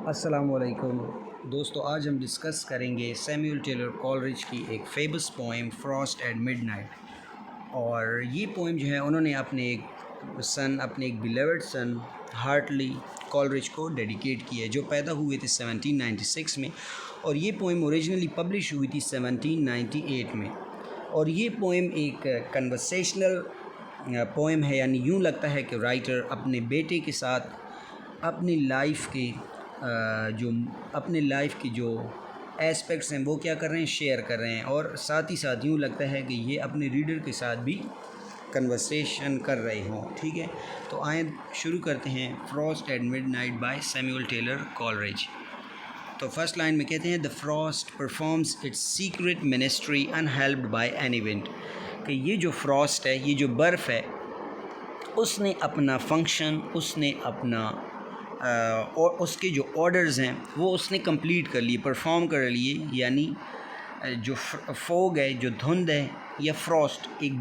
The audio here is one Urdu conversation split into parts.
السلام علیکم دوستو، آج ہم ڈسکس کریں گے سیمیول ٹیلر کولرج کی ایک famous poem frost at midnight. اور یہ پوئم جو ہے انہوں نے اپنے ایک بیلیورڈ سن ہارٹلی کولرج کو ڈیڈیکیٹ کی ہے، جو پیدا ہوئے تھے 1796 میں، اور یہ پوئم اوریجنلی پبلش ہوئی تھی 1798 میں۔ اور یہ پوئم ایک کنورسیشنل پوئم ہے، یعنی یوں لگتا ہے کہ رائٹر اپنے بیٹے کے ساتھ اپنی لائف کے جو ایسپیکٹس ہیں وہ کیا کر رہے ہیں، شیئر کر رہے ہیں، اور ساتھ ہی ساتھ یوں لگتا ہے کہ یہ اپنے ریڈر کے ساتھ بھی کنورسیشن کر رہے ہوں۔ ٹھیک ہے، تو آئیں شروع کرتے ہیں frost at midnight by Samuel Taylor Coleridge. تو فرسٹ لائن میں کہتے ہیں The frost performs its secret ministry unhelped by any wind، کہ یہ جو فراسٹ ہے، یہ جو برف ہے، اس نے اپنا فنکشن، اس نے اپنا اور اس کے جو آرڈرز ہیں وہ اس نے کمپلیٹ کر لیے، پرفارم کر لیے۔ یعنی جو فوگ ہے، جو دھند ہے، یا فراسٹ ایک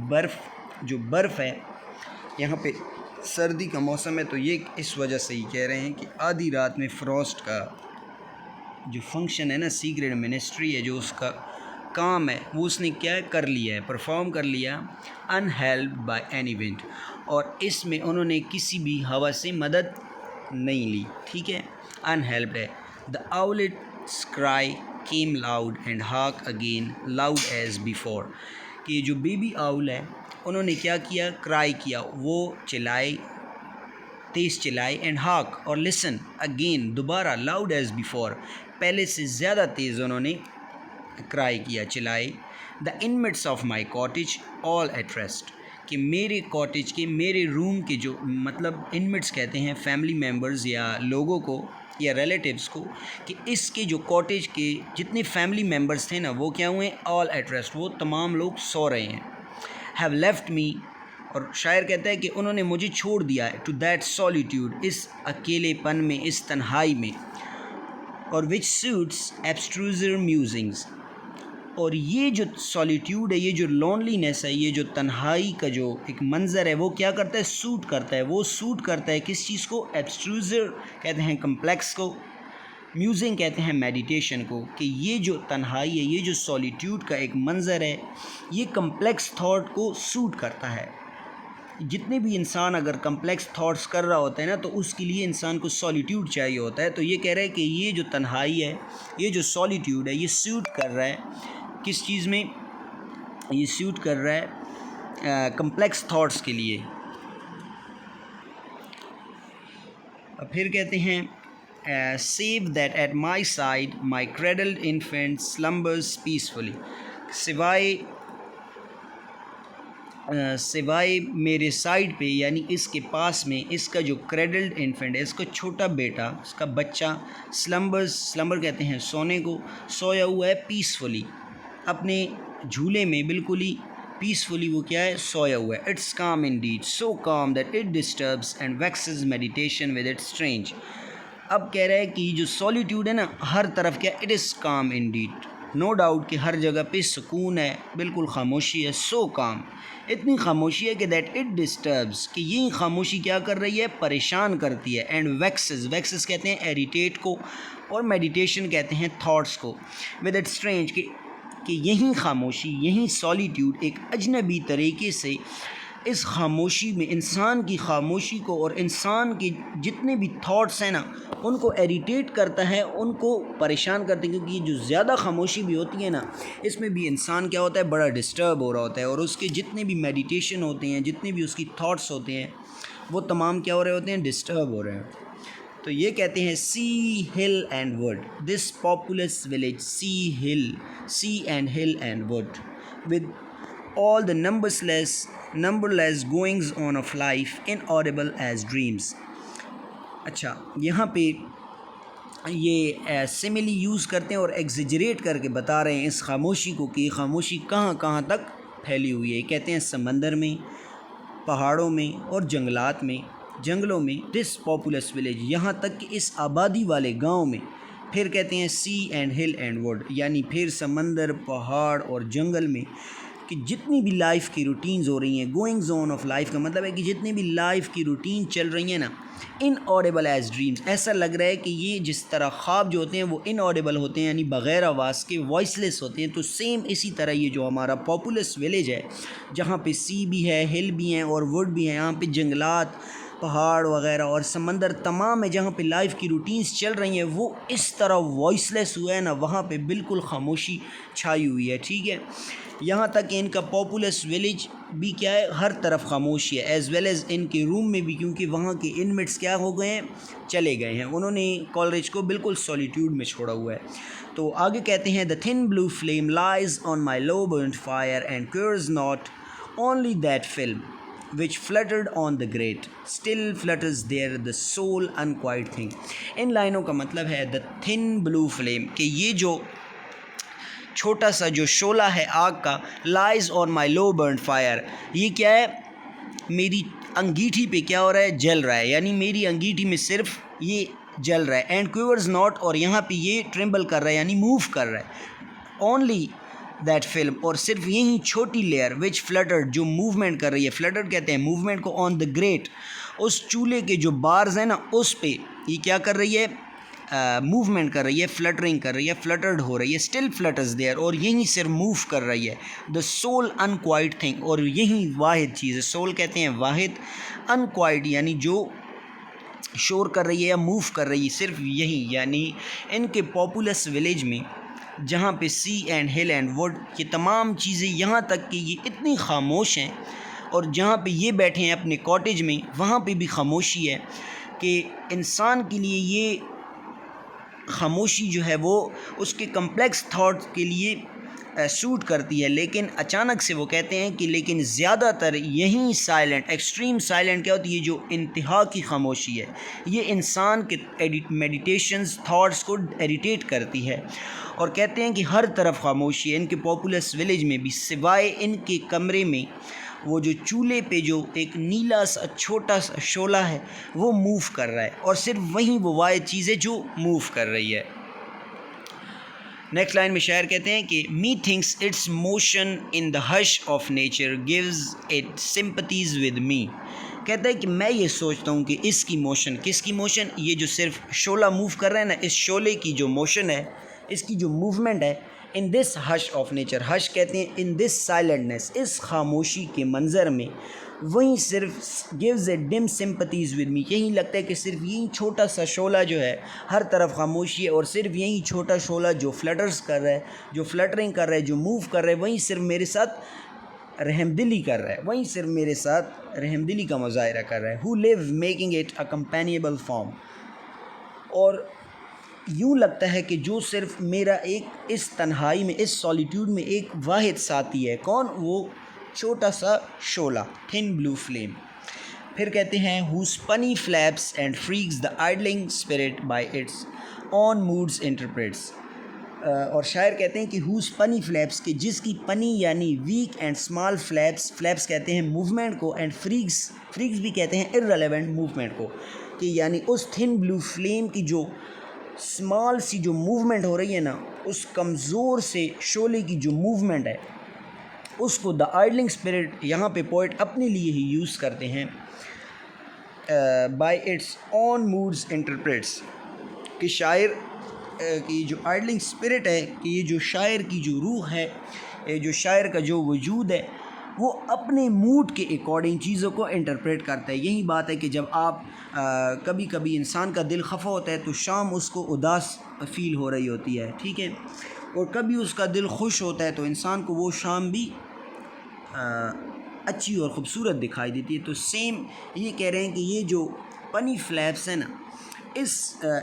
برف ہے، یہاں پہ سردی کا موسم ہے، تو یہ اس وجہ سے ہی کہہ رہے ہیں کہ آدھی رات میں فراسٹ کا جو فنکشن ہے نا، سیکرٹ منسٹری ہے، جو اس کا کام ہے، وہ اس نے کیا کر لیا ہے، پرفارم کر لیا، انہیلپڈ بائی اینی ونڈ، اور اس میں انہوں نے کسی بھی ہوا سے مدد نہیں لی۔ ٹھیک ہے، انہیلپڈ ہے۔ The owlet's cry came loud and hark again loud as before، کہ یہ جو بیبی آؤل ہے انہوں نے کیا کیا، کرائی کیا، وہ چلائے، تیز چلائے، اینڈ ہارک، اور لسن اگین، دوبارہ، لاؤڈ ایز بیفور، پہلے سے زیادہ تیز انہوں نے کرائی کیا، چلائے۔ The inmates of my cottage all at rest, کہ میرے کاٹیج کے، میرے روم کے جو مطلب انمیٹس کہتے ہیں فیملی ممبرز یا لوگوں کو یا ریلیٹیوز کو، کہ اس کے جو کاٹیج کے جتنے فیملی ممبرز تھے نا، وہ کیا ہوئے، آل ایٹ ریسٹ، وہ تمام لوگ سو رہے ہیں۔ ہیو لیفٹ می، اور شاعر کہتا ہے کہ انہوں نے مجھے چھوڑ دیا ہے، ٹو دیٹ سولیٹیوڈ، اس اکیلے پن میں، اس تنہائی میں، اور وچ سوٹس ایبسٹروزر میوزنگز، اور یہ جو سولیٹیوڈ ہے، یہ جو لونلینس ہے، یہ جو تنہائی کا جو ایک منظر ہے، وہ کیا کرتا ہے، سوٹ کرتا ہے، وہ سوٹ کرتا ہے کس چیز کو، ایبسٹروزر کہتے ہیں کمپلیکس کو، میوزنگ کہتے ہیں میڈیٹیشن کو، کہ یہ جو تنہائی ہے، یہ جو سولیٹیوڈ کا ایک منظر ہے، یہ کمپلیکس تھاٹ کو سوٹ کرتا ہے۔ جتنے بھی انسان اگر کمپلیکس تھاٹس کر رہا ہوتا ہے نا، تو اس کے لیے انسان کو سولیٹیوڈ چاہیے ہوتا ہے۔ تو یہ کہہ رہا ہے کہ یہ جو تنہائی ہے، یہ جو سولیٹیوڈ ہے، یہ سوٹ کر رہا ہے کس چیز میں، یہ سوٹ کر رہا ہے کمپلیکس تھاٹس کے لیے۔ پھر کہتے ہیں save that at my side my cradled infant slumbers peacefully, سوائے میرے سائڈ پہ، یعنی اس کے پاس میں، اس کا جو کریڈلڈ انفینٹ ہے، اس کا چھوٹا بیٹا، اس کا بچہ، سلمبر کہتے ہیں سونے کو، سویا ہوا ہے، پیسفلی، اپنے جھولے میں بالکل ہی پیسفلی، وہ کیا ہے، سویا ہوا ہے۔ It's calm indeed, so calm that it disturbs and vexes meditation with its strange. اب کہہ رہا ہے کہ یہ جو سولیٹیوڈ ہے نا، ہر طرف کیا، it is calm indeed, no doubt کہ ہر جگہ پہ سکون ہے، بالکل خاموشی ہے، سو کام، اتنی خاموشی ہے کہ دیٹ اٹ ڈسٹربس، کہ یہ خاموشی کیا کر رہی ہے، پریشان کرتی ہے، اینڈ ویکسز کہتے ہیں ایریٹیٹ کو، اور میڈیٹیشن کہتے ہیں تھاٹس کو، ود اٹ اسٹرینج، کہ یہی خاموشی، یہی سولیٹیوڈ ایک اجنبی طریقے سے اس خاموشی میں، انسان کی خاموشی کو اور انسان کے جتنے بھی تھاٹس ہیں نا، ان کو ایریٹیٹ کرتا ہے، ان کو پریشان کرتے ہیں، کیونکہ یہ جو زیادہ خاموشی بھی ہوتی ہے نا، اس میں بھی انسان کیا ہوتا ہے، بڑا ڈسٹرب ہو رہا ہوتا ہے، اور اس کے جتنے بھی میڈیٹیشن ہوتے ہیں، جتنے بھی اس کی تھاٹس ہوتے ہیں، وہ تمام کیا ہو رہے ہوتے ہیں، ڈسٹرب ہو رہے ہیں۔ تو یہ کہتے ہیں sea hill and wood, this populous village, sea and hill and wood, with all the numberless goings on of life inaudible as dreams۔ اچھا، یہاں پہ یہ سملی یوز کرتے ہیں اور ایگزیجریٹ کر کے بتا رہے ہیں اس خاموشی کو، کہ یہ خاموشی کہاں کہاں تک پھیلی ہوئی ہے۔ کہتے ہیں سمندر میں، پہاڑوں میں، اور جنگلوں میں، دس پاپولس ولیج، یہاں تک کہ اس آبادی والے گاؤں میں۔ پھر کہتے ہیں سی اینڈ ہل اینڈ وڈ، یعنی پھر سمندر، پہاڑ اور جنگل میں، کہ جتنی بھی لائف کی روٹینز ہو رہی ہیں، گوئنگ زون آف لائف کا مطلب ہے کہ جتنی بھی لائف کی روٹین چل رہی ہیں نا، ان آڈیبل ایز ڈریمز، ایسا لگ رہا ہے کہ یہ جس طرح خواب جو ہوتے ہیں وہ ان آڈیبل ہوتے ہیں، یعنی بغیر آواز کے، وائس لیس ہوتے ہیں، تو سیم اسی طرح یہ جو ہمارا پاپولس ولیج ہے جہاں پہ سی بھی ہے، ہل بھی ہیں اور ووڈ بھی ہیں، یہاں پہ جنگلات، پہاڑ وغیرہ اور سمندر تمام ہے، جہاں پہ لائف کی روٹینز چل رہی ہیں، وہ اس طرح وائس لیس ہوا ہے نا، وہاں پہ بالکل خاموشی چھائی ہوئی ہے، ٹھیک ہے. یہاں تک کہ ان کا پاپولس ولیج بھی کیا ہے، ہر طرف خاموشی ہے، ایز ویل ایز ان کے روم میں بھی، کیونکہ وہاں کے انمیٹس کیا ہو گئے ہیں، چلے گئے ہیں، انہوں نے کالریج کو بالکل سولیٹیوڈ میں چھوڑا ہوا ہے. تو آگے کہتے ہیں the thin blue flame lies on my low burnt fire and cures not only that film which fluttered on the grate, still flutters there the soul unquiet thing. ان لائنوں کا مطلب ہے the thin blue flame کہ یہ جو چھوٹا سا جو شعلہ ہے آگ کا، لائز آن مائی لو برنڈ فائر، یہ کیا ہے، میری انگیٹھی پہ کیا ہو رہا ہے، جل رہا ہے، یعنی میری انگیٹھی میں صرف یہ جل رہا ہے. اینڈ کوئرز ناٹ، اور یہاں پہ یہ ٹرمبل کر رہا ہے، یعنی موو کر رہا ہے. اونلی دیٹ فلم، اور صرف یہی چھوٹی لیئر، وچ فلٹر، جو موومنٹ کر رہی ہے، فلٹر کہتے ہیں موومنٹ کو، آن دا گریٹ، اس چولہے کے جو بارز ہیں نا اس پہ یہ کیا کر رہی ہے، موومنٹ کر رہی ہے، فلٹرنگ کر رہی ہے، فلٹرڈ ہو رہی ہے، اسٹل فلٹرز دیئر، اور یہیں صرف موو کر رہی ہے. دا سول انکوائٹ تھنگ، اور یہی واحد چیز ہے، سول کہتے ہیں واحد، انکوائٹ یعنی جو شور کر رہی ہے یا موو کر رہی ہے، صرف یہی. یعنی ان کے پاپولس ولیج میں جہاں پہ سی اینڈ ہل اینڈ ووڈ، یہ تمام چیزیں یہاں تک کہ یہ اتنی خاموش ہیں، اور جہاں پہ یہ بیٹھے ہیں اپنے کاٹیج میں وہاں پہ بھی خاموشی ہے، کہ انسان کے لیے یہ خاموشی جو ہے وہ اس کے کمپلیکس تھاٹ کے لیے سوٹ کرتی ہے. لیکن اچانک سے وہ کہتے ہیں کہ لیکن زیادہ تر یہیں سائلنٹ، ایکسٹریم سائلنٹ کیا ہوتی ہے، جو انتہا کی خاموشی ہے، یہ انسان کے میڈیٹیشنز، تھاٹس کو ایڈیٹیٹ کرتی ہے. اور کہتے ہیں کہ ہر طرف خاموشی ہے ان کے پاپولس ولیج میں بھی، سوائے ان کے کمرے میں وہ جو چولہے پہ جو ایک نیلا سا چھوٹا سا شعلہ ہے وہ موو کر رہا ہے، اور صرف وہیں وہ واحد چیز ہے جو موو کر رہی ہے. نیکسٹ لائن میں شاعر کہتے ہیں کہ me thinks its motion in the hush of nature gives it sympathies with me. کہتا ہے کہ میں یہ سوچتا ہوں کہ اس کی موشن، کس کی موشن، یہ جو صرف شعلہ موو کر رہا ہے نا، اس شعلے کی جو موشن ہے، اس کی جو موومنٹ ہے، ان دس ہش آف نیچر، ہش کہتے ہیں ان دس سائلنٹنیس، اس خاموشی کے منظر میں، وہیں صرف gives a dim sympathies with me, یہی لگتا ہے کہ صرف یہی چھوٹا سا شعلہ جو ہے، ہر طرف خاموشی ہے، اور صرف یہی چھوٹا شعلہ جو فلٹرز کر رہا ہے، جو فلٹرنگ کر رہا ہے، جو موو کر رہا ہے، وہیں صرف میرے ساتھ رحم دلی کر رہا ہے، وہیں صرف میرے ساتھ رحم دلی کا مظاہرہ کر رہا ہے. ہو لیو میکنگ اٹ اے کمپینیبل فارم، اور یوں لگتا ہے کہ جو صرف میرا ایک اس تنہائی میں، اس سولیٹیوڈ میں ایک واحد ساتھی ہے. کون؟ وہ چھوٹا سا شعلہ، تھن بلو فلیم. پھر کہتے ہیں whose puny flaps and freaks the idling spirit by its own moods interprets. اور شاعر کہتے ہیں کہ ہوز پنی فلیپس، کہ جس کی پنی یعنی week and small flaps, flaps کہتے ہیں موومنٹ کو، اینڈ فریکس بھی کہتے ہیں ارریلیونٹ موومنٹ کو، کہ یعنی اس تھن بلو فلیم کی جو اسمال سی جو موومنٹ ہو رہی ہے نا، اس کمزور سے شعلے کی جو موومنٹ ہے، اس کو دا آئڈلنگ اسپرٹ یہاں پہ پوئٹ اپنے لیے ہی یوز کرتے ہیں، by its own moods interprets, کہ شاعر کی جو آئڈلنگ اسپرٹ ہے، کہ یہ جو شاعر کی جو روح ہے، یہ جو شاعر کا جو وجود ہے، وہ اپنے موڈ کے اکارڈنگ چیزوں کو انٹرپریٹ کرتا ہے. یہی بات ہے کہ جب آپ کبھی کبھی انسان کا دل خفا ہوتا ہے تو شام اس کو اداس فیل ہو رہی ہوتی ہے، ٹھیک ہے، اور کبھی اس کا دل خوش ہوتا ہے تو انسان کو وہ شام بھی اچھی اور خوبصورت دکھائی دیتی ہے. تو سیم یہ کہہ رہے ہیں کہ یہ جو پنی فلیپس ہے نا، اس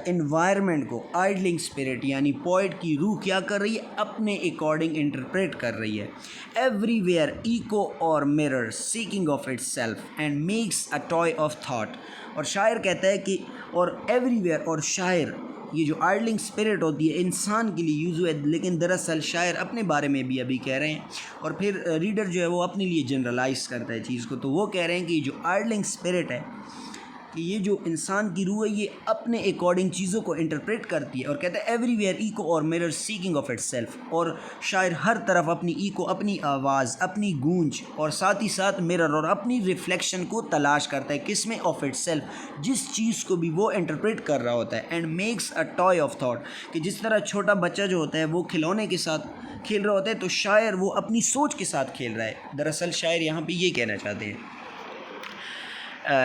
انوائرمنٹ کو آئڈلنگ اسپرٹ یعنی پوئٹ کی روح کیا کر رہی ہے، اپنے اکارڈنگ انٹرپریٹ کر رہی ہے. ایوری ویئر ایکو اور mirror seeking of it self and makes a toy of thought. اور شاعر کہتا ہے کہ اور ایوری ویئر، اور شاعر یہ جو آئڈلنگ اسپرٹ ہوتی ہے انسان کے لیے یوز ہوئے، لیکن دراصل شاعر اپنے بارے میں بھی ابھی کہہ رہے ہیں، اور پھر ریڈر جو ہے وہ اپنے لیے جنرلائز کرتا ہے چیز کو. تو وہ کہہ رہے ہیں کہ جو آئڈلنگ اسپرٹ ہے، کہ یہ جو انسان کی روح ہے یہ اپنے اکارڈنگ چیزوں کو انٹرپریٹ کرتی ہے، اور کہتا ہے ایوری ویئر ایکو اور mirror seeking of it self, اور شاعر ہر طرف اپنی ایکو، اپنی آواز، اپنی گونج، اور ساتھ ہی ساتھ میرر اور اپنی ریفلیکشن کو تلاش کرتا ہے، کس میں؟ آف اٹ سیلف، جس چیز کو بھی وہ انٹرپریٹ کر رہا ہوتا ہے. And makes a toy of thought, کہ جس طرح چھوٹا بچہ جو ہوتا ہے وہ کھلونے کے ساتھ کھیل رہا ہوتا ہے، تو شاعر وہ اپنی سوچ کے ساتھ کھیل رہا ہے. دراصل شاعر یہاں پہ یہ کہنا چاہتے ہیں.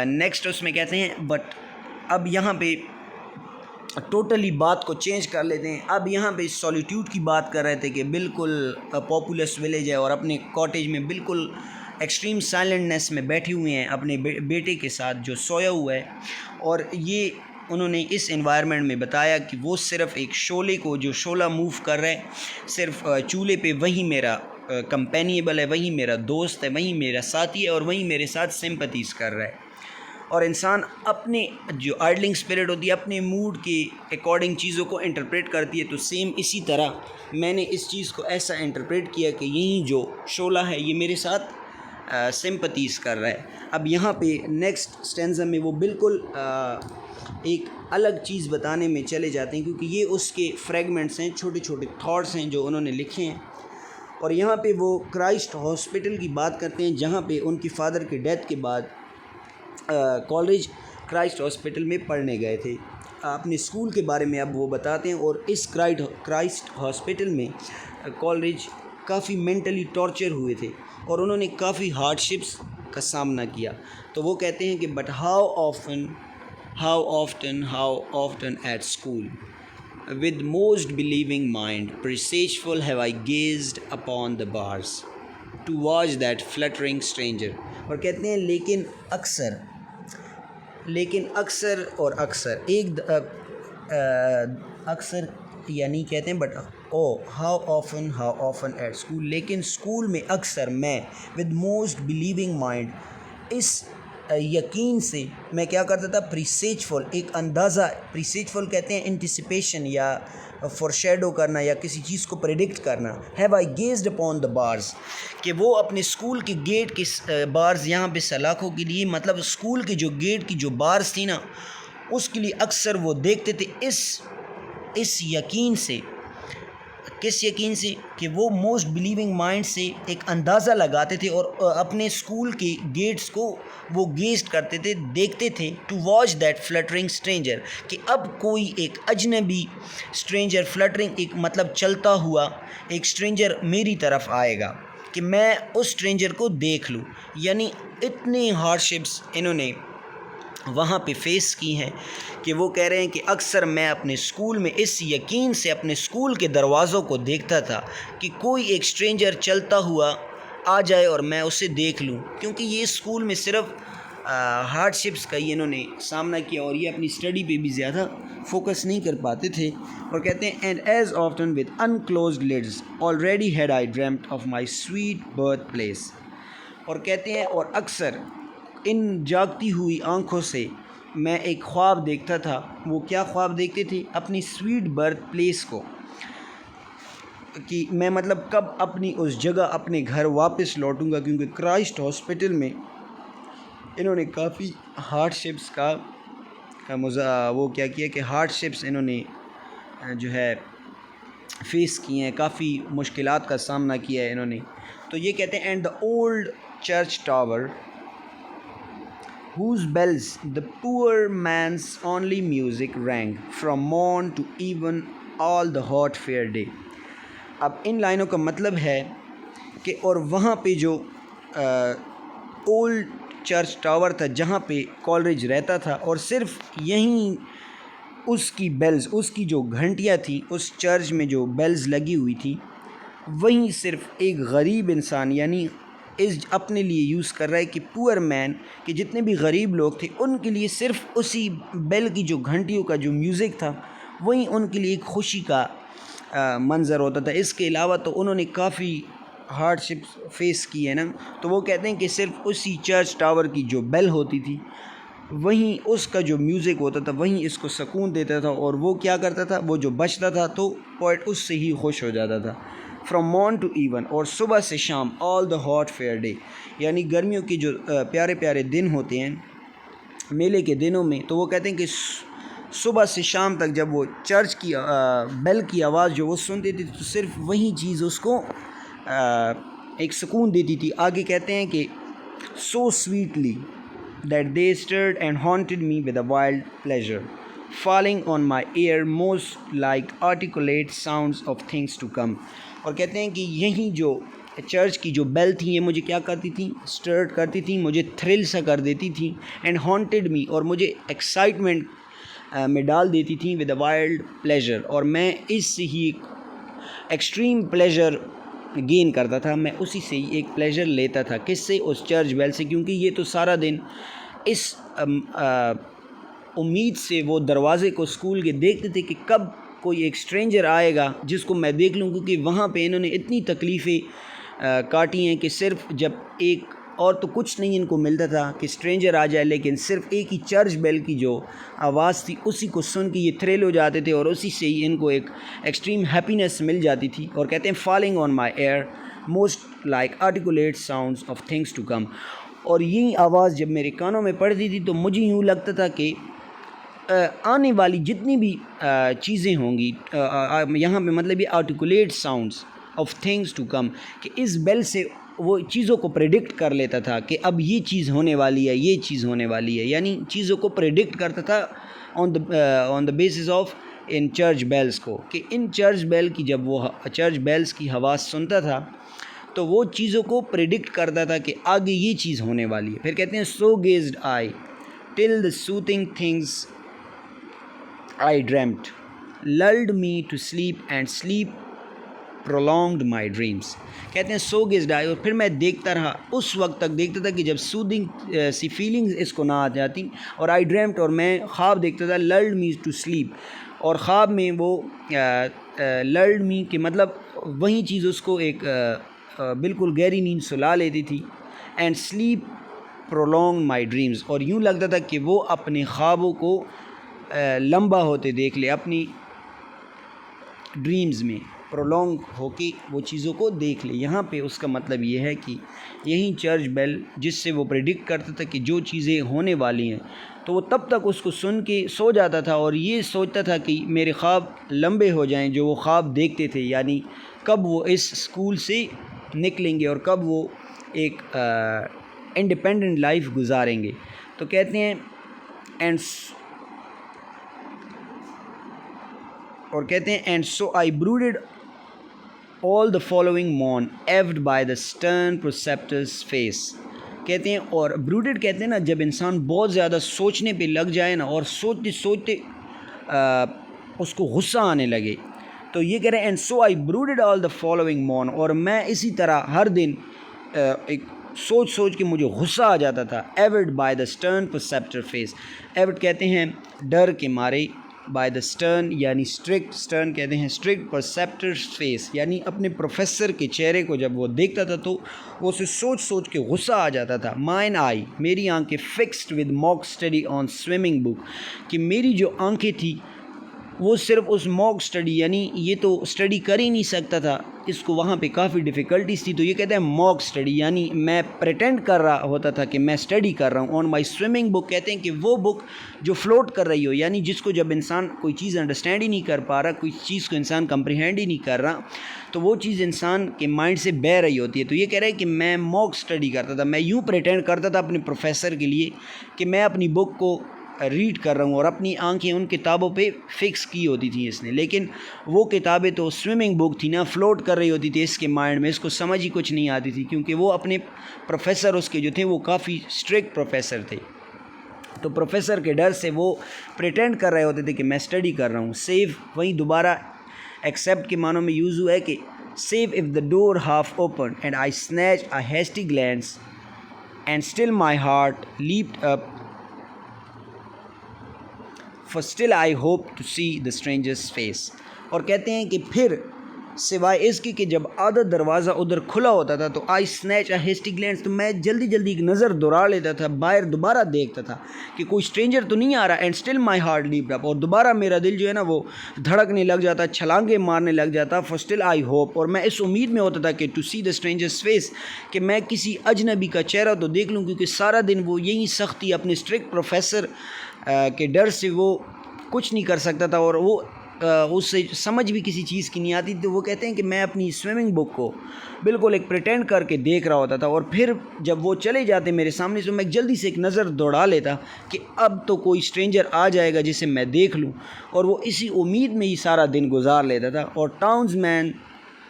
نیکسٹ اس میں کہتے ہیں بٹ اب یہاں پہ ٹوٹلی بات کو چینج کر لیتے ہیں. اب یہاں پہ سولیٹیوڈ کی بات کر رہے تھے کہ بالکل پاپولس ولیج ہے اور اپنے کاٹیج میں بالکل ایکسٹریم سائلنٹنیس میں بیٹھے ہوئے ہیں اپنے بیٹے کے ساتھ جو سویا ہوا ہے، اور یہ انہوں نے اس انوائرمنٹ میں بتایا کہ وہ صرف ایک شعلے کو، جو شعلہ موو کر رہا ہے صرف چولہے پہ، وہی میرا کمپینیبل ہے، وہی میرا دوست ہے، وہی میرا ساتھی ہے، اور وہی میرے ساتھ سمپتھیز کر رہا ہے. اور انسان اپنے جو آئڈلنگ اسپرٹ ہوتی ہے اپنے موڈ کے اکارڈنگ چیزوں کو انٹرپریٹ کرتی ہے. تو سیم اسی طرح میں نے اس چیز کو ایسا انٹرپریٹ کیا کہ یہی جو شعلہ ہے یہ میرے ساتھ سمپتھیز کر رہا ہے. اب یہاں پہ نیکسٹ اسٹینزا میں وہ بالکل ایک الگ چیز بتانے میں چلے جاتے ہیں، کیونکہ یہ اس کے فریگمنٹس ہیں، چھوٹے چھوٹے تھاٹس ہیں جو انہوں نے لکھے ہیں. اور یہاں پہ وہ کرائسٹ ہاسپٹل کی بات کرتے ہیں جہاں پہ ان کی فادر کے ڈیتھ کے بعد کالج کرائسٹ ہاسپٹل میں پڑھنے گئے تھے. اپنے اسکول کے بارے میں اب وہ بتاتے ہیں، اور اس کرائسٹ ہاسپٹل میں کالج کافی مینٹلی ٹارچر ہوئے تھے اور انہوں نے کافی ہارڈ شپس کا سامنا کیا. تو وہ کہتے ہیں کہ but how often at school with most believing mind presageful have I gazed upon the bars to watch that fluttering stranger. اور کہتے ہیں لیکن اکثر ایک اکثر یعنی کہتے ہیں but how often at school, لیکن اسکول میں اکثر میں with most believing mind اس یقین سے میں کیا کرتا تھا، پریسیجفل، ایک اندازہ، پریسیجفل کہتے ہیں انٹیسپیشن یا فور شیڈو کرنا یا کسی چیز کو پریڈکٹ کرنا. Have I gazed upon the bars, کہ وہ اپنے اسکول کے گیٹ کے بارز، یہاں پہ سلاخوں کے لیے مطلب اسکول کے جو گیٹ کی جو بارز تھی نا اس کے لیے اکثر وہ دیکھتے تھے اس یقین سے. کس یقین سے؟ کہ وہ موسٹ بلیونگ مائنڈ سے ایک اندازہ لگاتے تھے اور اپنے اسکول کے گیٹس کو وہ گیزڈ کرتے تھے، دیکھتے تھے، to watch that fluttering stranger, کہ اب کوئی ایک اجنبی اسٹرینجر، فلٹرنگ ایک مطلب چلتا ہوا ایک اسٹرینجر میری طرف آئے گا کہ میں اس اسٹرینجر کو دیکھ لوں. یعنی اتنے ہارڈشپس انہوں نے وہاں پہ فیس کی ہیں کہ وہ کہہ رہے ہیں کہ اکثر میں اپنے اسکول میں اس یقین سے اپنے اسکول کے دروازوں کو دیکھتا تھا کہ کوئی ایک اسٹرینجر چلتا ہوا آ جائے اور میں اسے دیکھ لوں، کیونکہ یہ اسکول میں صرف ہارڈ شپس کا ہی انہوں نے سامنا کیا اور یہ اپنی اسٹڈی پہ بھی زیادہ فوکس نہیں کر پاتے تھے. اور کہتے ہیں and as often with unclosed lids already had I dreamt of my sweet birth place. اور کہتے ہیں اور اکثر ان جاگتی ہوئی آنکھوں سے میں ایک خواب دیکھتا تھا. وہ کیا خواب دیکھتے تھے؟ اپنی سویٹ برتھ پلیس کو، کہ میں مطلب کب اپنی اس جگہ اپنے گھر واپس لوٹوں گا، کیونکہ کرائسٹ ہاسپٹل میں انہوں نے کافی ہارڈ شپس کا وہ کیا کیا کہ ہارڈ شپس انہوں نے جو ہے فیس کیے ہیں، کافی مشکلات کا سامنا کیا ہے انہوں نے. تو یہ کہتے ہیں and the old church tower whose bells the poor man's only music rang from morn to even all the hot fair day. اب ان لائنوں کا مطلب ہے کہ اور وہاں پہ جو اولڈ چرچ ٹاور تھا جہاں پہ کالرج رہتا تھا، اور صرف یہیں اس کی بیلز، اس کی جو گھنٹیاں تھیں، اس چرچ میں جو بیلز لگی ہوئی تھی، وہیں صرف ایک غریب انسان یعنی اپنے لیے یوز کر رہا ہے کہ پور مین، کہ جتنے بھی غریب لوگ تھے ان کے لیے صرف اسی بیل کی جو گھنٹیوں کا جو میوزک تھا وہیں ان کے لیے ایک خوشی کا منظر ہوتا تھا. اس کے علاوہ تو انہوں نے کافی ہارڈ شپس فیس کی ہے نا. تو وہ کہتے ہیں کہ صرف اسی چرچ ٹاور کی جو بیل ہوتی تھی وہیں اس کا جو میوزک ہوتا تھا وہیں اس کو سکون دیتا تھا، اور وہ کیا کرتا تھا، وہ جو بچتا تھا تو پوئٹ اس سے ہی خوش ہو جاتا تھا. فرام مارن ٹو ایون، اور صبح سے شام، آل دا ہاٹ فیئر ڈے، یعنی گرمیوں کے جو پیارے پیارے دن ہوتے ہیں میلے کے دنوں میں، تو وہ کہتے ہیں کہ صبح سے شام تک جب وہ چرچ کی بیل کی آواز جو وہ سنتے تھے تو صرف وہی چیز اس کو ایک سکون دیتی تھی۔ آگے کہتے ہیں کہ so sweetly that they stirred and haunted me with a wild pleasure, falling on my ear most like articulate sounds of things to come۔ اور کہتے ہیں کہ یہی جو چرچ کی جو بیل تھی یہ مجھے کیا کرتی تھیں، اسٹرٹ کرتی تھیں، مجھے تھرل سا کر دیتی تھیں، اینڈ ہانٹیڈ می، اور مجھے ایکسائٹمنٹ میں ڈال دیتی تھیں ود اے وائلڈ پلیجر، اور میں اس سے ہی ایکسٹریم پلیجر گین کرتا تھا، میں اسی سے ہی ایک پلیجر لیتا تھا، کس سے، اس چرچ بیل سے، کیونکہ یہ تو سارا دن اس امید سے وہ دروازے کو اسکول کے دیکھتے تھے کہ کب کوئی ایک اسٹرینجر آئے گا جس کو میں دیکھ لوں، کیونکہ وہاں پہ انہوں نے اتنی تکلیفیں کاٹی ہیں کہ صرف جب ایک اور تو کچھ نہیں ان کو ملتا تھا کہ اسٹرینجر آ جائے، لیکن صرف ایک ہی چرچ بیل کی جو آواز تھی اسی کو سن کے یہ تھرل ہو جاتے تھے، اور اسی سے ہی ان کو ایک ایکسٹریم ہیپینس مل جاتی تھی۔ اور کہتے ہیں falling on my ear most like articulate sounds of things to come, اور یہی آواز جب میرے کانوں میں پڑتی تھی تو مجھے یوں لگتا تھا کہ آنے والی جتنی بھی چیزیں ہوں گی، یہاں پہ مطلب یہ articulate sounds of things to come, کہ اس بیل سے وہ چیزوں کو پریڈکٹ کر لیتا تھا کہ اب یہ چیز ہونے والی ہے، یہ چیز ہونے والی ہے، یعنی چیزوں کو پریڈکٹ کرتا تھا on the basis of in church bells کو، کہ ان چرچ بیل کی جب وہ چرچ بیلز کی آواز سنتا تھا تو وہ چیزوں کو پریڈکٹ کرتا تھا کہ آگے یہ چیز ہونے والی ہے۔ پھر کہتے ہیں so gazed I till the soothing things I dreamt lulled me to sleep and sleep prolonged my dreams۔ کہتے ہیں سو گیزڈ آئی، اور پھر میں دیکھتا رہا، اس وقت تک دیکھتا تھا کہ جب سودنگ سی فیلنگز اس کو نہ آ جاتی، اور آئی ڈریمٹ، اور میں خواب دیکھتا تھا lulled me to sleep، اور خواب میں وہ lulled me کہ مطلب وہی چیز اس کو ایک بالکل گہری نیند سلا لیتی تھی، and sleep prolonged my dreams، اور یوں لگتا تھا کہ وہ اپنے خوابوں کو لمبا ہوتے دیکھ لے، اپنی ڈریمز میں پرولونگ ہو کے وہ چیزوں کو دیکھ لے۔ یہاں پہ اس کا مطلب یہ ہے کہ یہی چرچ بیل جس سے وہ پریڈکٹ کرتا تھا کہ جو چیزیں ہونے والی ہیں، تو وہ تب تک اس کو سن کے سو جاتا تھا اور یہ سوچتا تھا کہ میرے خواب لمبے ہو جائیں جو وہ خواب دیکھتے تھے، یعنی کب وہ اس اسکول سے نکلیں گے اور کب وہ ایک انڈیپینڈنٹ لائف گزاریں گے۔ تو کہتے ہیں and so I brooded all the following morn eved by the stern preceptor's face۔ کہتے ہیں، اور brooded کہتے ہیں نا جب انسان بہت زیادہ سوچنے پہ لگ جائے نا، اور سوچتے سوچتے اس کو غصہ آنے لگے، تو یہ کہہ رہے ہیں and so I brooded all the following morn، اور میں اسی طرح ہر دن ایک سوچ کے مجھے غصہ آ جاتا تھا۔ Awed by the stern preceptor face, awed کہتے ہیں ڈر کے مارے، بائی دا اسٹرن یعنی اسٹرکٹ، اسٹرن کہتے ہیں اسٹرکٹ، پرسیپٹر فیس یعنی اپنے پروفیسر کے چہرے کو جب وہ دیکھتا تھا تو وہ اسے سوچ کے غصہ آ جاتا تھا۔ مائن آئی، میری آنکھیں، fixed with mock study on swimming book, کہ میری جو آنکھیں تھیں وہ صرف اس موک اسٹڈی، یعنی یہ تو اسٹڈی کر ہی نہیں سکتا تھا، اس کو وہاں پہ کافی ڈیفیکلٹیز تھی، تو یہ کہتے ہیں موک اسٹڈی، یعنی میں پریٹینڈ کر رہا ہوتا تھا کہ میں اسٹڈی کر رہا ہوں۔ آن مائی سوئمنگ بک، کہتے ہیں کہ وہ بک جو فلوٹ کر رہی ہو، یعنی جس کو جب انسان کوئی چیز انڈرسٹینڈ ہی نہیں کر پا رہا، کوئی چیز کو انسان کمپریہینڈ ہی نہیں کر رہا، تو وہ چیز انسان کے مائنڈ سے بہہ رہی ہوتی ہے۔ تو یہ کہہ رہے ہیں کہ میں موک اسٹڈی کرتا تھا، میں یوں پریٹینڈ کرتا تھا اپنے پروفیسر کے لیے کہ میں اپنی بک کو ریڈ کر رہا ہوں، اور اپنی آنکھیں ان کتابوں پہ فکس کی ہوتی تھیں اس نے، لیکن وہ کتابیں تو سوئمنگ بک تھی نا، فلوٹ کر رہی ہوتی تھی اس کے مائنڈ میں، اس کو سمجھ ہی کچھ نہیں آتی تھی، کیونکہ وہ اپنے پروفیسر اس کے جو تھے وہ کافی اسٹرکٹ پروفیسر تھے، تو پروفیسر کے ڈر سے وہ پریٹینڈ کر رہے ہوتے تھے کہ میں اسٹڈی کر رہا ہوں۔ سیو وہیں دوبارہ ایکسیپٹ کے معنوں میں یوز ہوا ہے کہ save if the door half open and I snatch a hasty glands and still my heart leaped up for still I hope to see the stranger's face۔ اور کہتے ہیں کہ پھر سوائے اس کے کہ جب آدھا دروازہ ادھر کھلا ہوتا تھا تو آئی سنیچ اے ہیسٹی گلینس، تو میں جلدی جلدی ایک نظر دوڑا لیتا تھا، باہر دوبارہ دیکھتا تھا کہ کوئی اسٹرینجر تو نہیں آ رہا، and still my heart leaped up, اور دوبارہ میرا دل جو ہے نا وہ دھڑکنے لگ جاتا، چھلانگیں مارنے لگ جاتا، فور اسٹل آئی ہوپ، اور میں اس امید میں ہوتا تھا کہ to see the stranger's face, کہ میں کسی اجنبی کا چہرہ تو دیکھ لوں، کیونکہ سارا دن وہ یہی سختی اپنے اسٹرکٹ پروفیسر کے ڈر سے وہ کچھ نہیں کر سکتا تھا، اور وہ اس سے سمجھ بھی کسی چیز کی نہیں آتی. تو وہ کہتے ہیں کہ میں اپنی سوئمنگ بک کو بالکل ایک پریٹینڈ کر کے دیکھ رہا ہوتا تھا، اور پھر جب وہ چلے جاتے میرے سامنے سے میں جلدی سے ایک نظر دوڑا لیتا کہ اب تو کوئی اسٹرینجر آ جائے گا جسے میں دیکھ لوں، اور وہ اسی امید میں ہی سارا دن گزار لیتا تھا. اور ٹاؤنز مین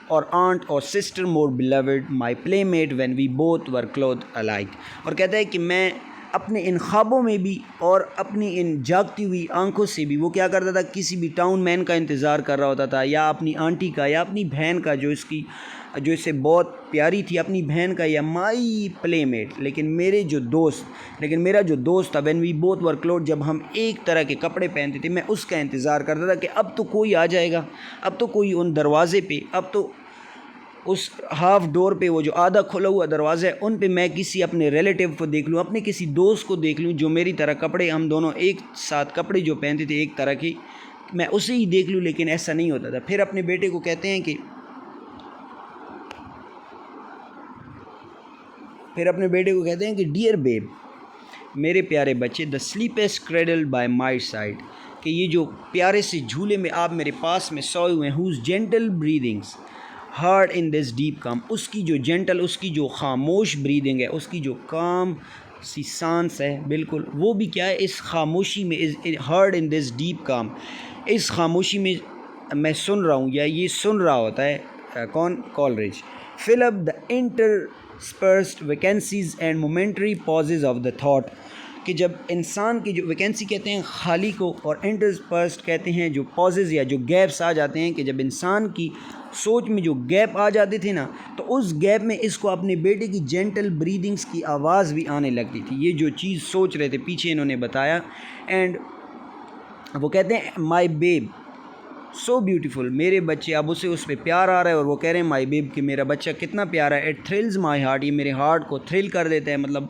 اور آنٹ اور sister more beloved my playmate when we both were clothed alike, اور کہتا ہے کہ میں اپنے ان خوابوں میں بھی اور اپنی ان جاگتی ہوئی آنکھوں سے بھی وہ کیا کرتا تھا، کسی بھی ٹاؤن مین کا انتظار کر رہا ہوتا تھا، یا اپنی آنٹی کا، یا اپنی بہن کا جو اسے بہت پیاری تھی، اپنی بہن کا، یا مائی پلے میٹ، لیکن میرا جو دوست تھا when we both were clothed, جب ہم ایک طرح کے کپڑے پہنتے تھے، میں اس کا انتظار کرتا تھا کہ اب تو کوئی آ جائے گا، اب تو کوئی ان دروازے پہ، اب تو اس ہاف ڈور پہ، وہ جو آدھا کھلا ہوا دروازہ ہے، ان پہ میں کسی اپنے ریلیٹیو کو دیکھ لوں، اپنے کسی دوست کو دیکھ لوں جو میری طرح کپڑے، ہم دونوں ایک ساتھ کپڑے جو پہنتے تھے ایک طرح کی، میں اسے ہی دیکھ لوں، لیکن ایسا نہیں ہوتا تھا. پھر اپنے بیٹے کو کہتے ہیں کہ ڈیئر بیب، میرے پیارے بچے، دا سلیپیسٹ کریڈل بائی مائی سائڈ، کہ یہ جو پیارے سے جھولے میں آپ میرے پاس میں سوئے ہوئے ہیں، whose gentle بریدنگس hard in this deep کام، اس کی جو خاموش بریدنگ ہے، اس کی جو کام سی سانس ہے، بالکل وہ بھی کیا ہے، اس خاموشی میں، ہارڈ ان دس ڈیپ کام، اس خاموشی میں میں سن رہا ہوں، یا یہ سن رہا ہوتا ہے کون، Coleridge. Fill up the interspersed vacancies and momentary pauses of the thought, کہ جب انسان کی جو ویکینسی کہتے ہیں خالی کو، اور انٹرسپرسڈ کہتے ہیں جو پازز یا جو گیپس آ جاتے ہیں، کہ جب انسان کی سوچ میں جو گیپ آ جاتے تھے نا، تو اس گیپ میں اس کو اپنے بیٹے کی جینٹل بریدنگس کی آواز بھی آنے لگتی تھی. یہ جو چیز سوچ رہے تھے پیچھے انہوں نے بتایا. اینڈ وہ کہتے ہیں مائی بیب سو بیوٹیفل، میرے بچے، اب اسے اس پہ پیار آ رہا ہے، اور وہ کہہ رہے ہیں مائی بیب کہ میرا بچہ کتنا پیارا ہے. اٹ تھرلز مائی ہارٹ، یہ میرے ہارٹ کو تھرل کر دیتا ہے، مطلب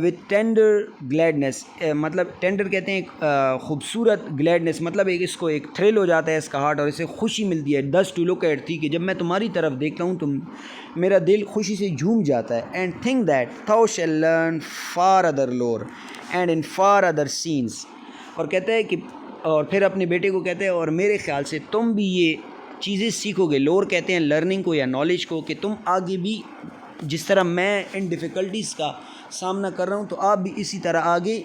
وتھ ٹینڈر گلیڈنس، مطلب ٹینڈر کہتے ہیں خوبصورت، گلیڈنس مطلب اس کو ایک تھرل ہو جاتا ہے اس کا ہارٹ، اور اسے خوشی ملتی ہے. دس ٹو لک ایٹ تھی، کہ جب میں تمہاری طرف دیکھتا ہوں تو میرا دل خوشی سے جھوم جاتا ہے. And think that thou shall learn far other lore and in far other scenes, اور کہتا ہے کہ، اور پھر اپنے بیٹے کو کہتے ہیں اور میرے خیال سے تم بھی یہ چیزیں سیکھو گے. لور کہتے ہیں لرننگ کو یا نالج کو، کہ تم آگے بھی جس طرح میں ان ڈیفیکلٹیز کا سامنا کر رہا ہوں، تو آپ بھی اسی طرح آگے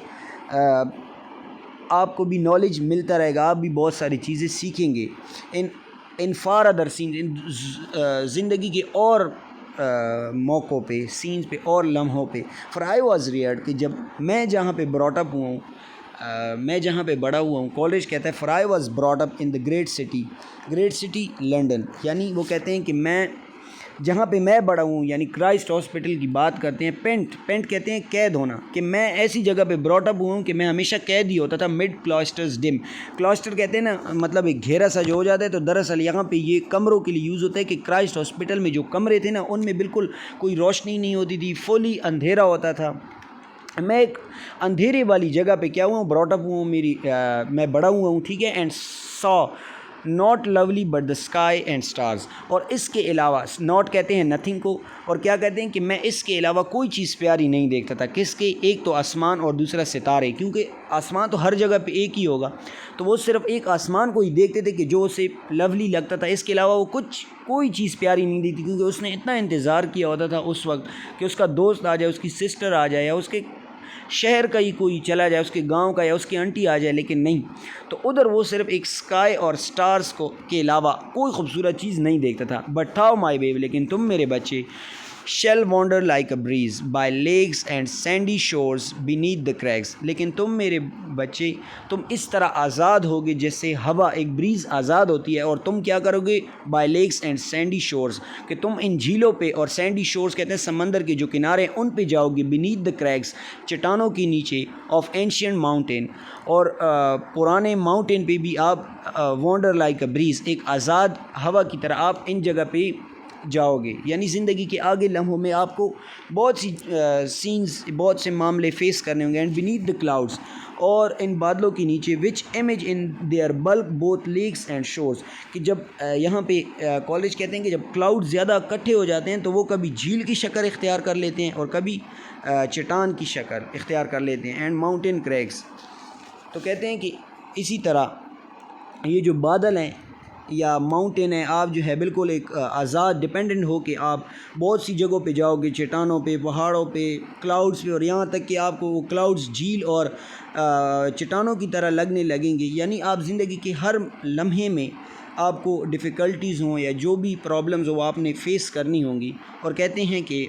آپ کو بھی نالج ملتا رہے گا، آپ بھی بہت ساری چیزیں سیکھیں گے. ان فار ادر سینز، ان زندگی کے اور موقعوں پہ، سینز پہ اور لمحوں پہ. فار آئی واز ریئرڈ، کہ جب میں جہاں پہ براٹ اپ ہوا ہوں، میں جہاں پہ بڑا ہوا ہوں، کالج کہتا ہے for I was brought up in the great city London, یعنی وہ کہتے ہیں کہ میں جہاں پہ میں بڑا ہوں، یعنی کرائسٹ ہاسپٹل کی بات کرتے ہیں. پینٹ کہتے ہیں قید ہونا، کہ میں ایسی جگہ پہ براٹ اپ ہوا ہوں کہ میں ہمیشہ قید ہی ہوتا تھا. مڈ کلاسٹرز ڈم، کلاسٹر کہتے ہیں نا مطلب ایک گھیرا سا جو ہو جاتا ہے، تو دراصل یہاں پہ یہ کمروں کے لیے یوز ہوتا ہے، کہ کرائسٹ ہاسپٹل میں جو کمرے تھے نا، ان میں بالکل کوئی روشنی نہیں ہوتی تھی، فلی اندھیرا ہوتا تھا. میں ایک اندھیرے والی جگہ پہ کیا ہوا ہوں، براٹ اپ ہوا ہوں، میں بڑا ہوا ہوں، ٹھیک ہے. And so not lovely but the sky and stars, اور اس کے علاوہ ناٹ کہتے ہیں نتھنگ کو، اور کیا کہتے ہیں کہ میں اس کے علاوہ کوئی چیز پیاری نہیں دیکھتا تھا. کس کے؟ ایک تو آسمان اور دوسرا ستارے، کیونکہ آسمان تو ہر جگہ پہ ایک ہی ہوگا، تو وہ صرف ایک آسمان کو ہی دیکھتے تھے کہ جو اسے لولی لگتا تھا. اس کے علاوہ وہ کوئی چیز پیاری نہیں دیکھتی، کیونکہ اس نے اتنا انتظار کیا ہوتا تھا اس وقت کہ اس کا دوست آ جائے، اس کی سسٹر آ جائے، یا اس کے شہر کا ہی کوئی چلا جائے، اس کے گاؤں کا یا اس کی آنٹی آ جائے، لیکن نہیں. تو ادھر وہ صرف ایک اسکائی اور سٹارز کے علاوہ کوئی خوبصورت چیز نہیں دیکھتا تھا. بٹ تھاؤ مائی بیب، لیکن تم میرے بچے، shall wander like a breeze by lakes and sandy shores beneath the crags. لیکن تم میرے بچے تم اس طرح آزاد ہوگے جیسے ہوا ایک بریز آزاد ہوتی ہے، اور تم کیا کرو گے by lakes and sandy shores, کہ تم ان جھیلوں پہ، اور سینڈی شورز کہتے ہیں سمندر کے جو کنارے ان پہ جاؤ گے، بینیتھ دا کریگس چٹانوں کے نیچے، آف اینشینٹ ماؤنٹین، اور پرانے ماؤنٹین پہ بھی آپ وانڈر لائک اے بریز ایک آزاد ہوا کی طرح آپ ان جگہ پہ جاؤ گے. یعنی زندگی کے آگے لمحوں میں آپ کو بہت سی سینز، بہت سے معاملے فیس کرنے ہوں گے. اینڈ بینیتھ دا کلاؤڈس، اور ان بادلوں کے نیچے، which image in their bulk both lakes and shores, کہ جب یہاں پہ کالج کہتے ہیں کہ جب کلاؤڈ زیادہ اکٹھے ہو جاتے ہیں تو وہ کبھی جھیل کی شکل اختیار کر لیتے ہیں اور کبھی چٹان کی شکل اختیار کر لیتے ہیں. اینڈ ماؤنٹین کریگس، تو کہتے ہیں کہ اسی طرح یہ جو بادل ہیں یا ماؤنٹین ہیں، آپ جو ہے بالکل ایک آزاد ڈپینڈنٹ ہو کہ آپ بہت سی جگہوں پہ جاؤ گے، چٹانوں پہ، پہاڑوں پہ، کلاؤڈز پہ، اور یہاں تک کہ آپ کو وہ کلاؤڈز جھیل اور چٹانوں کی طرح لگنے لگیں گے. یعنی آپ زندگی کے ہر لمحے میں آپ کو ڈیفیکلٹیز ہوں یا جو بھی پرابلمز ہو آپ نے فیس کرنی ہوں گی. اور کہتے ہیں کہ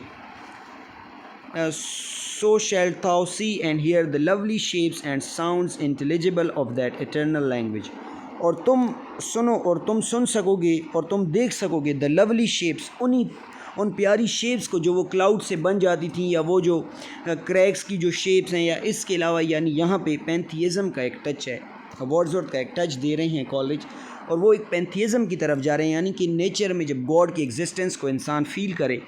so shalt thou see and hear the lovely shapes and sounds intelligible of that eternal language. اور تم سنو اور تم سن سکو گے اور تم دیکھ سکو گے the lovely shapes، ان پیاری شیپس کو جو وہ کلاؤڈ سے بن جاتی تھیں، یا وہ جو کریگس کی جو شیپس ہیں، یا اس کے علاوہ یعنی یہاں پہ پینتھیزم کا ایک ٹچ ہے، ورڈزورتھ کا ایک ٹچ دے رہے ہیں کالج، اور وہ ایک پینتھیزم کی طرف جا رہے ہیں. یعنی کہ نیچر میں جب گاڈ کی ایگزسٹنس کو انسان فیل کرے،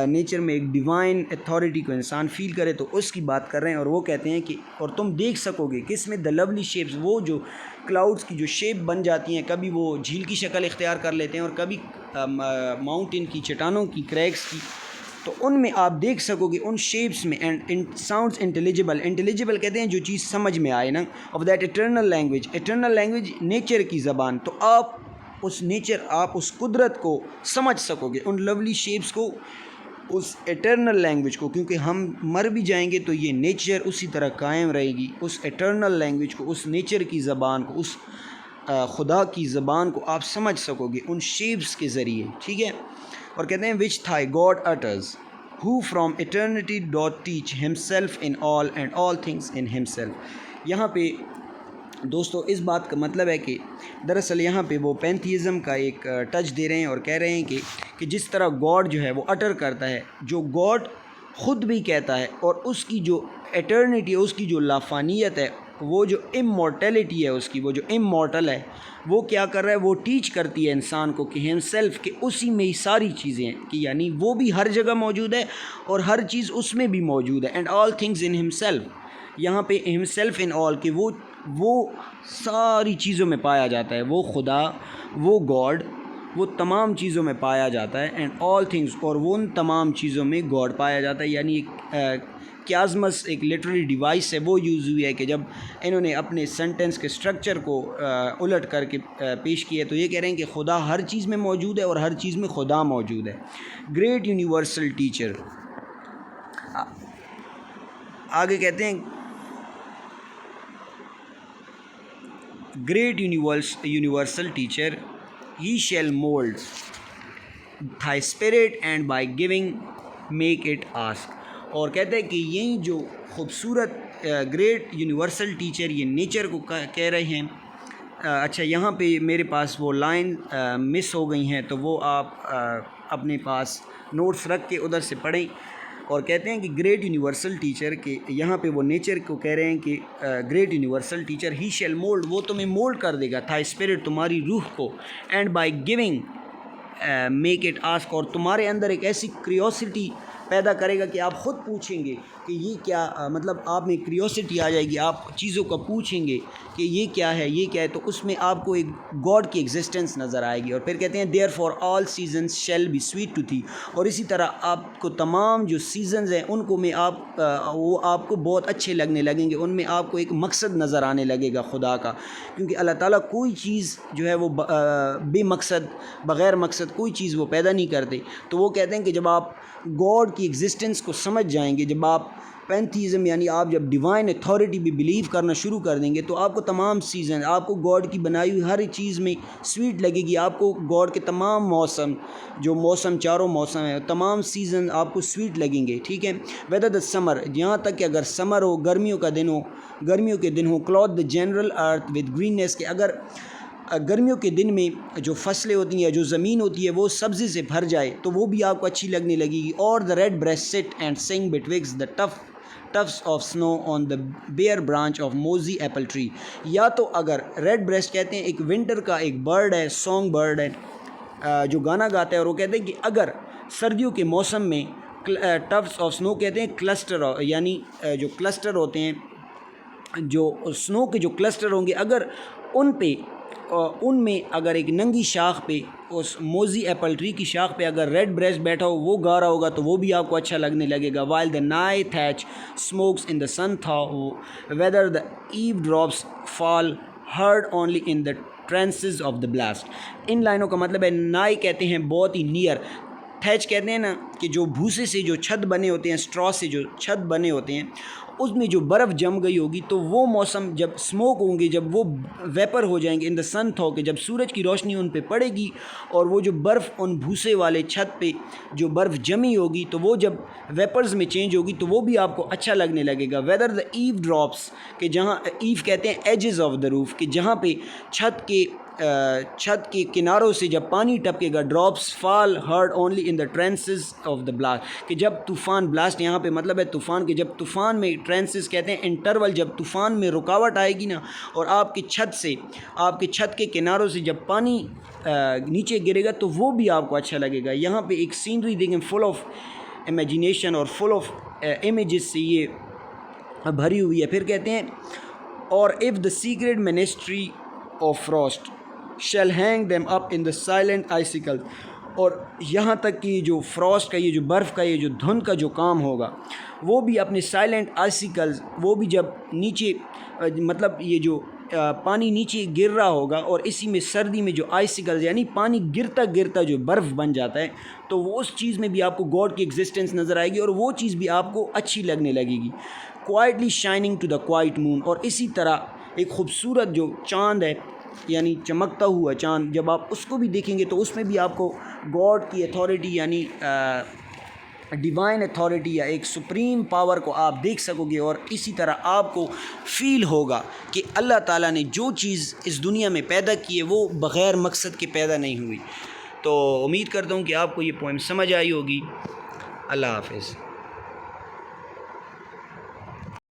نیچر میں ایک ڈیوائن اتھارٹی کو انسان فیل کرے، تو اس کی بات کر رہے ہیں. اور وہ کہتے ہیں کہ اور تم دیکھ سکو گے کہ اس میں دا لولی شیپس، وہ جو کلاؤڈس کی جو شیپ بن جاتی ہیں، کبھی وہ جھیل کی شکل اختیار کر لیتے ہیں اور کبھی ماؤنٹین کی چٹانوں کی، کریگس کی، تو ان میں آپ دیکھ سکو گے ان شیپس میں. اینڈ ساؤنڈس انٹیلیجبل کہتے ہیں جو چیز سمجھ میں آئے نا، of that eternal language. Eternal language nature کی زبان، تو آپ اس نیچر، آپ اس قدرت کو سمجھ سکو گے، ان لولی شیپس کو، اس ایٹرنل لینگویج کو. کیونکہ ہم مر بھی جائیں گے تو یہ نیچر اسی طرح قائم رہے گی. اس ایٹرنل لینگویج کو، اس نیچر کی زبان کو، اس خدا کی زبان کو آپ سمجھ سکو گے ان شیپس کے ذریعے. ٹھیک ہے. اور کہتے ہیں which thy God utters, who from eternity doth teach himself in all and all things in himself. یہاں پہ دوستو اس بات کا مطلب ہے کہ دراصل یہاں پہ وہ پینتھیزم کا ایک ٹچ دے رہے ہیں اور کہہ رہے ہیں کہ جس طرح گاڈ جو ہے وہ اٹر کرتا ہے، جو گاڈ خود بھی کہتا ہے، اور اس کی جو ایٹرنیٹی ہے، اس کی جو لافانیت ہے، وہ جو امورٹیلٹی ہے اس کی، وہ جو امورٹل ہے، وہ کیا کر رہا ہے، وہ ٹیچ کرتی ہے انسان کو کہ ہم سیلف، کہ اسی میں ہی ساری چیزیں ہیں، کہ یعنی وہ بھی ہر جگہ موجود ہے اور ہر چیز اس میں بھی موجود ہے. اینڈ آل تھنگز ان ہم سیلف، یہاں پہ ہم سیلف ان آل، کہ وہ ساری چیزوں میں پایا جاتا ہے، وہ خدا، وہ گاڈ، وہ تمام چیزوں میں پایا جاتا ہے. اینڈ آل تھنگز، اور وہ ان تمام چیزوں میں گاڈ پایا جاتا ہے. یعنی ایک کیازمس ایک لٹریری ڈیوائس ہے، وہ یوز ہوئی ہے کہ جب انہوں نے اپنے سینٹنس کے سٹرکچر کو الٹ کر کے پیش کیا ہے، تو یہ کہہ رہے ہیں کہ خدا ہر چیز میں موجود ہے اور ہر چیز میں خدا موجود ہے. گریٹ یونیورسل ٹیچر، آگے کہتے ہیں great universal teacher, he shall mould thy spirit and by giving make it ask. اور کہتے ہیں کہ یہی جو خوبصورت گریٹ یونیورسل ٹیچر، یہ نیچر کو کہہ رہے ہیں. اچھا یہاں پہ میرے پاس وہ لائن مس ہو گئی ہیں، تو وہ آپ اپنے پاس نوٹس رکھ کے ادھر سے پڑھیں. اور کہتے ہیں کہ گریٹ یونیورسل ٹیچر، کہ یہاں پہ وہ نیچر کو کہہ رہے ہیں کہ great universal teacher, he shall mould, وہ تمہیں مولڈ کر دے گا، تھا اسپرٹ، تمہاری روح کو، and by giving make it ask, اور تمہارے اندر ایک ایسی کریوسٹی پیدا کرے گا کہ آپ خود پوچھیں گے کہ یہ کیا، مطلب آپ میں کریوسٹی آ جائے گی، آپ چیزوں کو پوچھیں گے کہ یہ کیا ہے، یہ کیا ہے، تو اس میں آپ کو ایک گاڈ کی ایگزسٹنس نظر آئے گی. اور پھر کہتے ہیں therefore all seasons shall be sweet to thee, اور اسی طرح آپ کو تمام جو سیزنز ہیں ان کو میں وہ آپ کو بہت اچھے لگنے لگیں گے، ان میں آپ کو ایک مقصد نظر آنے لگے گا خدا کا. کیونکہ اللہ تعالیٰ کوئی چیز جو ہے وہ بے مقصد، بغیر مقصد کوئی چیز وہ پیدا نہیں کرتے. تو وہ کہتے ہیں کہ جب آپ گاڈ کی ایگزسٹنس کو سمجھ جائیں گے، جب آپ پینتھیزم یعنی آپ جب ڈیوائن اتھارٹی بھی بلیو کرنا شروع کر دیں گے تو آپ کو تمام سیزن، آپ کو گاڈ کی بنائی ہوئی ہر چیز میں سویٹ لگے گی. آپ کو گاڈ کے تمام موسم، جو موسم چاروں موسم ہیں، تمام سیزن آپ کو سویٹ لگیں گے. ٹھیک ہے. ویدر دا سمر، یہاں تک کہ اگر سمر ہو، گرمیوں کا دن ہو، گرمیوں کے دن ہو، clothe the general earth with greenness, کہ اگر گرمیوں کے دن میں جو فصلیں ہوتی ہیں یا جو زمین ہوتی ہے وہ سبزی سے بھر جائے تو وہ بھی آپ کو اچھی لگنے لگے گی. اور the red breast sit and sing betwixt the tufts of snow on the bare branch of mossy apple tree. یا تو اگر ریڈ بریسٹ کہتے ہیں ایک ونٹر کا ایک برڈ ہے، سانگ برڈ ہے جو گانا گاتا ہے، اور وہ کہتے ہیں کہ اگر سردیوں کے موسم میں ٹفس آف سنو کہتے ہیں کلسٹر، یعنی جو کلسٹر ہوتے ہیں، جو سنو کے جو کلسٹر ہوں گے، اگر ان میں اگر ایک ننگی شاخ پہ، اس موزی ایپل ٹری کی شاخ پہ اگر ریڈ بریسٹ بیٹھا ہو، وہ گا رہا ہوگا تو وہ بھی آپ کو اچھا لگنے لگے گا. While the night thatch smokes in the sun thaw whether the eave drops fall heard only in the trances of the blast. ان لائنوں کا مطلب ہے نائی کہتے ہیں بہت ہی نیئر، تھیچ کہتے ہیں نا کہ جو بھوسے سے جو چھت بنے ہوتے ہیں، اسٹرا سے جو چھت بنے ہوتے ہیں، اس میں جو برف جم گئی ہوگی تو وہ موسم جب اسموک ہوں گے، جب وہ ویپر ہو جائیں گے ان دا سن تھو، کہ جب سورج کی روشنی ان پہ پڑے گی اور وہ جو برف ان بھوسے والے چھت پہ جو برف جمی ہوگی تو وہ جب ویپرز میں چینج ہوگی تو وہ بھی آپ کو اچھا لگنے لگے گا. ویدر دا ایو ڈراپس، کہ جہاں ایو کہتے ہیں ایجز آف دا روف، کہ جہاں پہ چھت کے کناروں سے جب پانی ٹپکے گا، drops fall heard only in the trances of the blast, کہ جب طوفان، بلاسٹ یہاں پہ مطلب ہے طوفان، کہ جب طوفان میں ٹرینسز کہتے ہیں انٹرول، جب طوفان میں رکاوٹ آئے گی نا اور آپ کے چھت کے کناروں سے جب پانی نیچے گرے گا تو وہ بھی آپ کو اچھا لگے گا. یہاں پہ ایک سینری دیکھیں فل آف امیجینیشن اور فل آف امیجز سے یہ بھری ہوئی ہے. پھر کہتے ہیں اور if the secret ministry of frost shall hang them up in the silent icicle, اور یہاں تک کہ جو فراسٹ کا، یہ جو برف کا، یہ جو دھند کا جو کام ہوگا وہ بھی اپنے سائلنٹ آئسیکلز، وہ بھی جب نیچے، مطلب یہ جو پانی نیچے گر رہا ہوگا اور اسی میں سردی میں جو آئسیکلز یعنی پانی گرتا گرتا جو برف بن جاتا ہے تو وہ اس چیز میں بھی آپ کو گاڈ کی ایگزسٹنس نظر آئے گی اور وہ چیز بھی آپ کو اچھی لگنے لگے گی. Quietly shining to the quiet moon, اور اسی طرح ایک خوبصورت جو چاند ہے یعنی چمکتا ہوا چاند، جب آپ اس کو بھی دیکھیں گے تو اس میں بھی آپ کو گاڈ کی اتھارٹی یعنی ڈیوائن اتھارٹی یا ایک سپریم پاور کو آپ دیکھ سکو گے. اور اسی طرح آپ کو فیل ہوگا کہ اللہ تعالیٰ نے جو چیز اس دنیا میں پیدا کی ہے وہ بغیر مقصد کے پیدا نہیں ہوئی. تو امید کرتا ہوں کہ آپ کو یہ پوئم سمجھ آئی ہوگی. اللہ حافظ.